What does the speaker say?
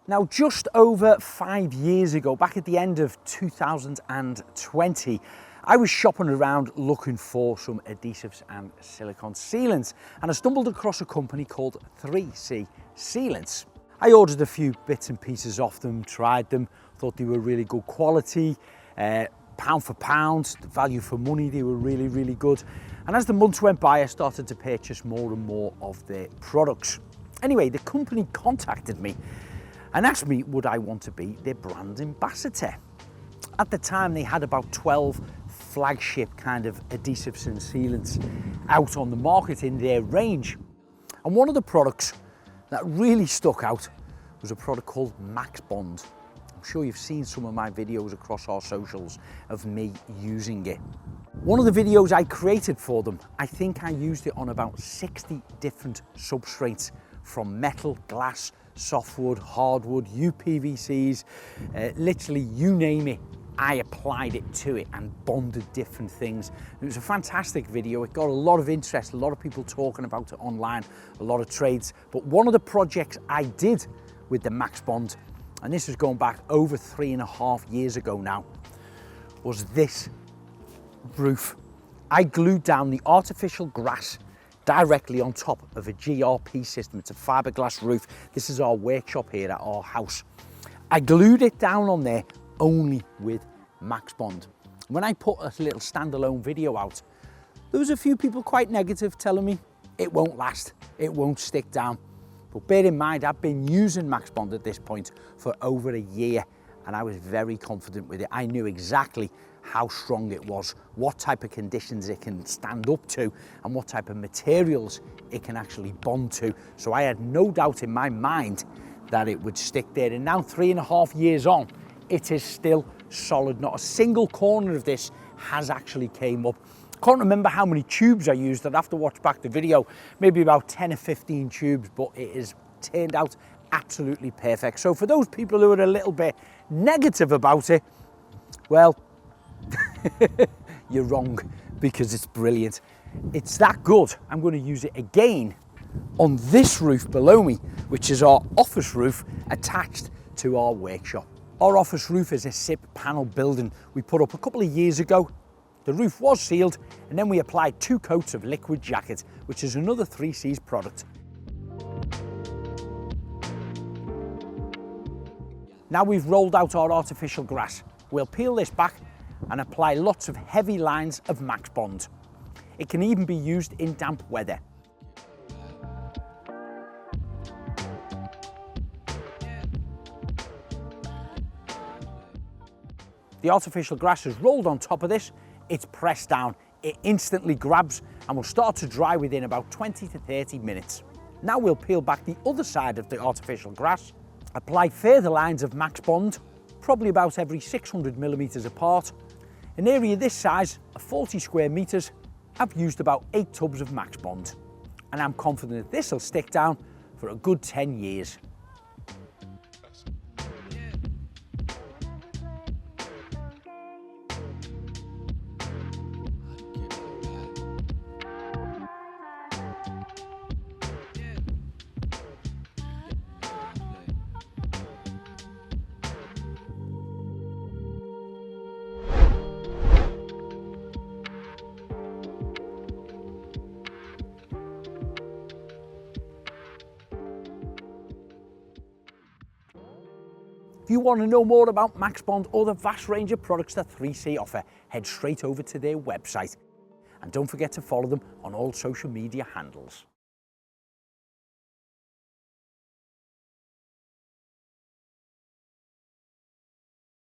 Now, just over 5 years ago, back at the end of 2020, I was shopping around looking for some adhesives and silicone sealants, and I stumbled across a company called 3C Sealants. I ordered a few bits and pieces off them, tried them, thought they were really good quality, pound for pound, value for money, they were really, really good. And as the months went by, I started to purchase more and more of their products. Anyway, the company contacted me and asked me would I want to be their brand ambassador. At the time, they had about 12 flagship kind of adhesives and sealants out on the market in their range. And one of the products that really stuck out was a product called Max Bond. I'm sure you've seen some of my videos across our socials of me using it. One of the videos I created for them, I think I used it on about 60 different substrates, from metal, glass, softwood, hardwood, UPVCs, literally you name it. I applied it to it and bonded different things. It was a fantastic video. It got a lot of interest, a lot of people talking about it online, a lot of trades. But one of the projects I did with the Max Bond, and this was going back over 3.5 years ago now, was this roof. I glued down the artificial grass directly on top of a GRP system. It's a fiberglass roof. This is our workshop here at our house. I glued it down on there only with Max Bond. When I put a little standalone video out, there was a few people quite negative, telling me it won't last, it won't stick down. But bear in mind, I've been using Max Bond at this point for over a year, and I was very confident with it. I knew exactly how strong it was, what type of conditions it can stand up to, and what type of materials it can actually bond to. So I had no doubt in my mind that it would stick there. And now 3.5 years on, it is still solid. Not a single corner of this has actually came up. Can't remember how many tubes I used. I'd have to watch back the video, maybe about 10 or 15 tubes, but it has turned out absolutely perfect. So for those people who are a little bit negative about it, well, you're wrong, because it's brilliant. It's that good. I'm going to use it again on this roof below me, which is our office roof attached to our workshop. Our office roof is a SIP panel building we put up a couple of years ago. The roof was sealed, and then we applied 2 coats of liquid jacket, which is another 3C's product. Now we've rolled out our artificial grass, we'll peel this back and apply lots of heavy lines of Max Bond. It can even be used in damp weather. The artificial grass is rolled on top of this, it's pressed down, it instantly grabs and will start to dry within about 20 to 30 minutes. Now we'll peel back the other side of the artificial grass, apply further lines of Max Bond, probably about every 600 millimeters apart. An area this size, of 40 square meters, I've used about 8 tubs of Max Bond, and I'm confident that this will stick down for a good 10 years. If you want to know more about Max Bond or the vast range of products that 3C offer, head straight over to their website. And don't forget to follow them on all social media handles.